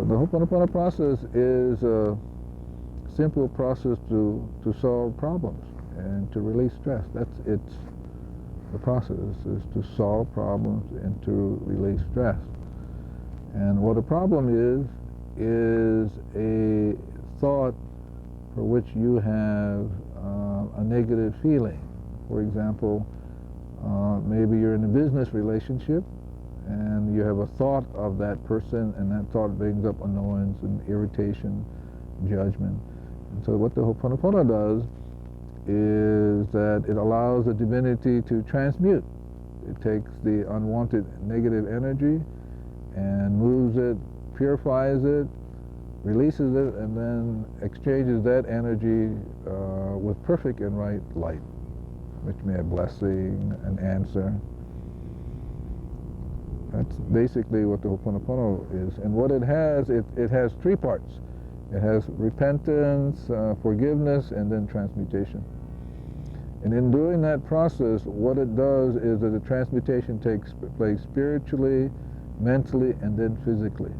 The hooponopono process is a simple process to solve problems and to release stress. The process is to solve problems and to release stress. And what a problem is a thought for which you have a negative feeling. For example, maybe you're in a business relationship and you have a thought of that person, and that thought brings up annoyance and irritation, judgment. And so what the hooponopono does is that it allows the divinity to transmute. It takes the unwanted negative energy and moves it, purifies it, releases it, and then exchanges that energy with perfect and right light, which may be a blessing, an answer. That's basically what the hooponopono is. And what it has three parts. It has repentance, forgiveness, and then transmutation. And in doing that process, what it does is that the transmutation takes place spiritually, mentally, and then physically.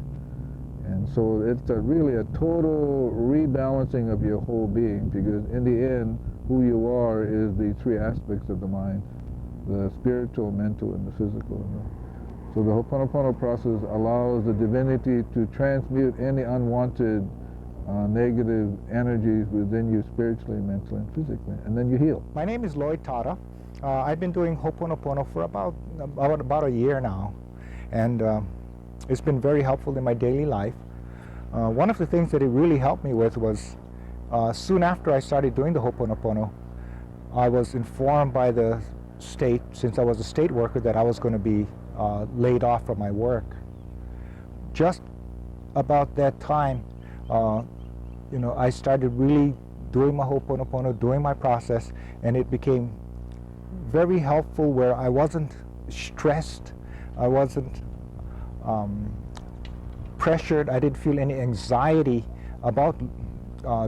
And so it's really a total rebalancing of your whole being, because in the end, who you are is the three aspects of the mind: the spiritual, mental, and the physical. So the hooponopono process allows the divinity to transmute any unwanted negative energies within you spiritually, mentally, and physically, and then you heal. My name is Lloyd Tata. I've been doing hooponopono for about a year now, and it's been very helpful in my daily life. One of the things that it really helped me with was soon after I started doing the hooponopono, I was informed by the state, since I was a state worker, that I was going to be laid off from my work. Just about that time, I started really doing my hooponopono, doing my process, and it became very helpful where I wasn't stressed, I wasn't pressured, I didn't feel any anxiety about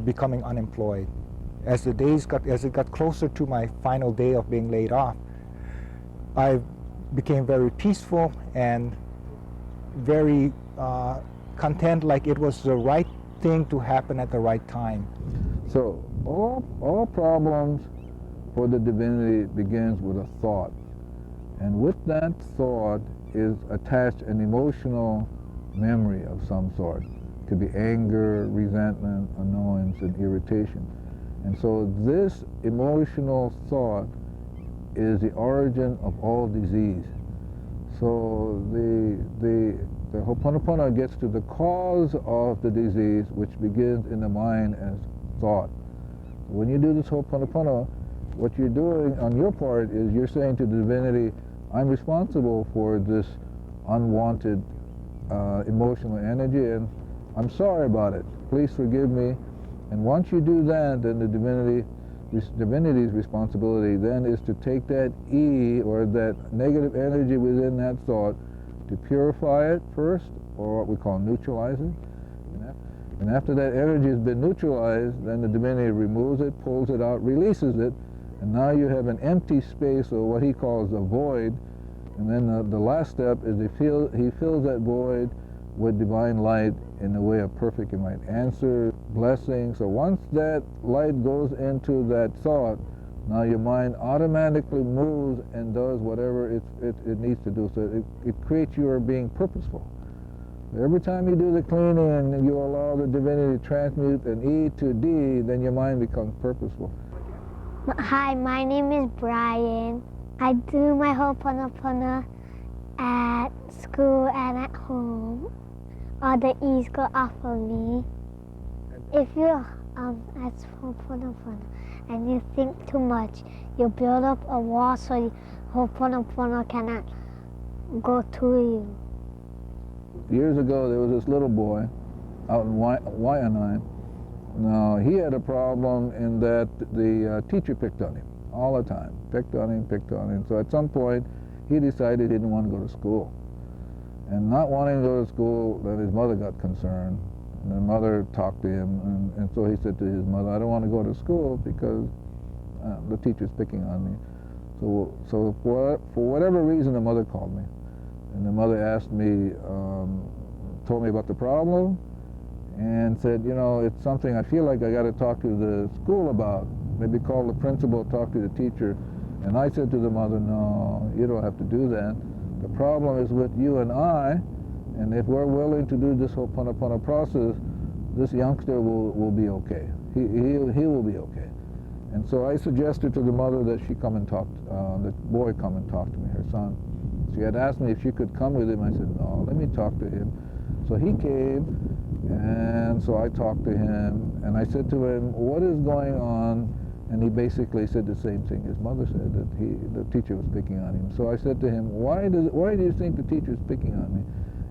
becoming unemployed. As it got closer to my final day of being laid off, I became very peaceful and very content, like it was the right thing to happen at the right time. So all problems for the divinity begins with a thought, and with that thought is attached an emotional memory of some sort. It could be anger, resentment, annoyance, and irritation. And so this emotional thought is the origin of all disease. So the hooponopono gets to the cause of the disease, which begins in the mind as thought. When you do this hooponopono, what you're doing on your part is you're saying to the divinity, I'm responsible for this unwanted emotional energy, and I'm sorry about it. Please forgive me. And once you do that, then the divinity's responsibility then is to take that or that negative energy within that thought, to purify it first, or what we call neutralize it. And after that energy has been neutralized, then the divinity removes it, pulls it out, releases it, and now you have an empty space, or what he calls a void. And then the last step is he fills that void with divine light in the way of perfect and right answer, blessing. So once that light goes into that thought, now your mind automatically moves and does whatever it needs to do. So it creates your being purposeful. Every time you do the cleaning and you allow the divinity to transmute an E to D, then your mind becomes purposeful. Hi, my name is Brian. I do my hooponopono at school and at home. All the E's go off of me. If you at hooponopono and you think too much, you build up a wall so hooponopono cannot go to you. Years ago, there was this little boy out in Waianae. Now, he had a problem in that the teacher picked on him all the time. Picked on him. So at some point, he decided he didn't want to go to school. And not wanting to go to school, then his mother got concerned. And the mother talked to him, and so he said to his mother, I don't want to go to school because the teacher's picking on me. So for whatever reason, the mother called me. And the mother asked me told me about the problem and said, you know, it's something I feel like I got to talk to the school about. Maybe call the principal, talk to the teacher. And I said to the mother, no, you don't have to do that. The problem is with you and I, and if we're willing to do this hooponopono process, this youngster will be okay. He will be okay. And so I suggested to the mother that she come and talk, the boy come and talk to me, her son. She had asked me if she could come with him. I said, no, let me talk to him. So he came, and so I talked to him, and I said to him, what is going on? And he basically said the same thing his mother said, that the teacher was picking on him. So I said to him, why do you think the teacher is picking on me?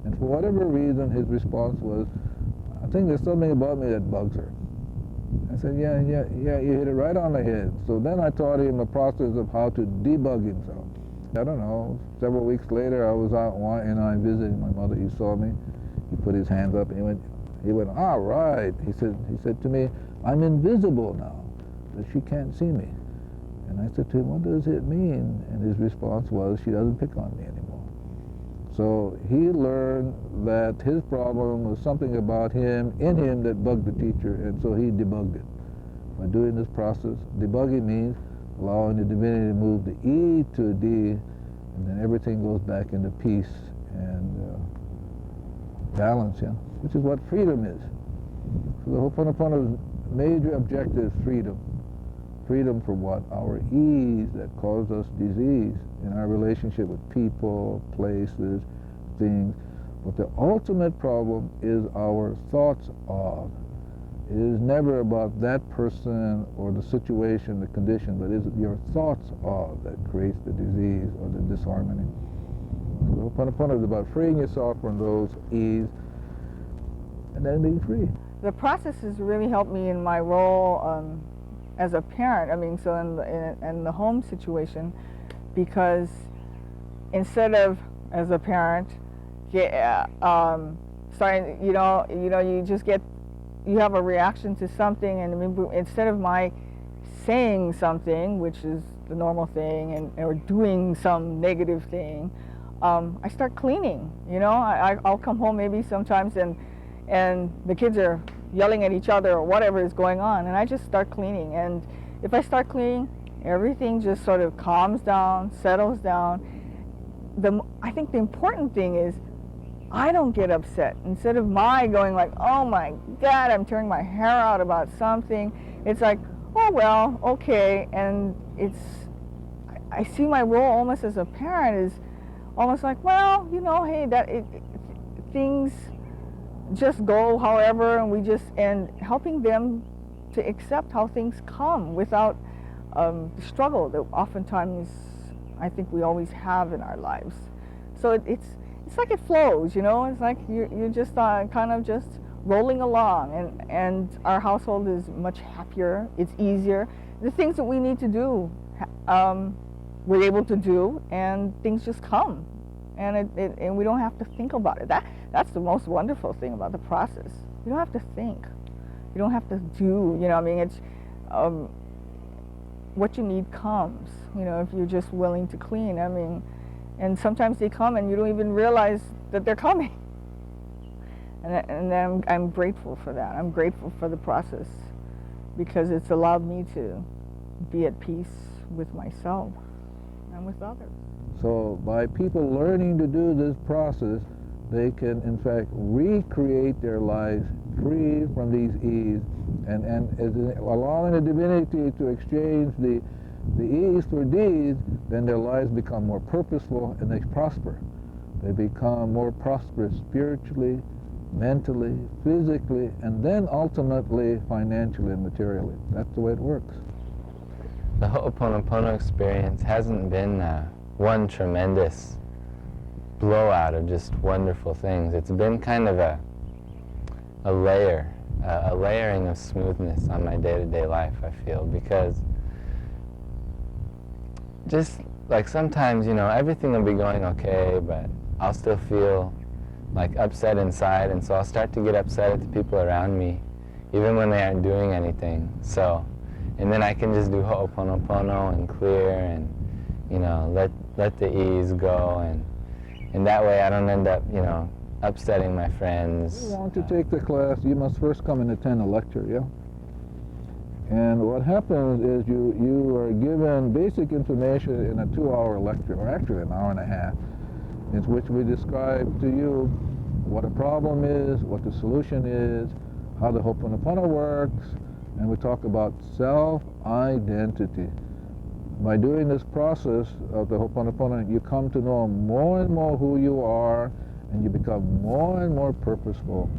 And for whatever reason, his response was, I think there's something about me that bugs her. I said, yeah, you hit it right on the head. So then I taught him a process of how to debug himself. I don't know, several weeks later, I was out and I visited my mother. He saw me. He put his hands up and he went, all right. He said to me, I'm invisible now, that she can't see me. And I said to him, what does it mean? And his response was, she doesn't pick on me anymore. So he learned that his problem was something about him, in him, that bugged the teacher, and so he debugged it. By doing this process, debugging means allowing the divinity to move the E to a D, and then everything goes back into peace and balance, yeah, which is what freedom is. So the Ho'oponopono's major objective is freedom. Freedom from what? Our E's that cause us disease in our relationship with people, places, things. But the ultimate problem is our thoughts of. It is never about that person or the situation, the condition, but it is your thoughts of that creates the disease or the disharmony. So the Ho'oponopono is about freeing yourself from those E's and then being free. The process has really helped me in my role as a parent. I mean, so in the home situation, because instead of as a parent, starting, you have a reaction to something, and instead of my saying something, which is the normal thing, or doing some negative thing, I start cleaning. I'll come home maybe sometimes and the kids are yelling at each other or whatever is going on, and I just start cleaning. And if I start cleaning, everything just sort of calms down, settles down. I think the important thing is I don't get upset. Instead of my going like, oh my God, I'm tearing my hair out about something, it's like, oh well, okay. And I see my role almost as a parent is almost like, well, hey, things just go however, and helping them to accept how things come without the struggle that oftentimes I think we always have in our lives. So it's like it flows, it's like you're just kind of just rolling along, and our household is much happier, it's easier. The things that we need to do, we're able to do, and things just come. And we don't have to think about it. That's the most wonderful thing about the process. You don't have to think. You don't have to do. It's what you need comes. If you're just willing to clean. And sometimes they come and you don't even realize that they're coming. And then I'm grateful for that. I'm grateful for the process because it's allowed me to be at peace with myself and with others. So by people learning to do this process, they can in fact recreate their lives free from these E's, and allowing the divinity to exchange the E's for D's, then their lives become more purposeful and they prosper. They become more prosperous spiritually, mentally, physically, and then ultimately financially and materially. That's the way it works. The Ho'oponopono experience hasn't been one tremendous blowout of just wonderful things. It's been kind of a layering of smoothness on my day-to-day life, I feel, because just like sometimes, everything will be going okay, but I'll still feel like upset inside, and so I'll start to get upset at the people around me, even when they aren't doing anything. And then I can just do Ho'oponopono and clear and, let the E's go, and that way I don't end up, upsetting my If friends. you want to take the class, you must first come and attend a lecture, yeah? And what happens is you are given basic information in a 2-hour lecture, or actually an hour and a half, in which we describe to you what a problem is, what the solution is, how the hooponopono works, and we talk about self-identity. By doing this process of the hooponopono, you come to know more and more who you are, and you become more and more purposeful.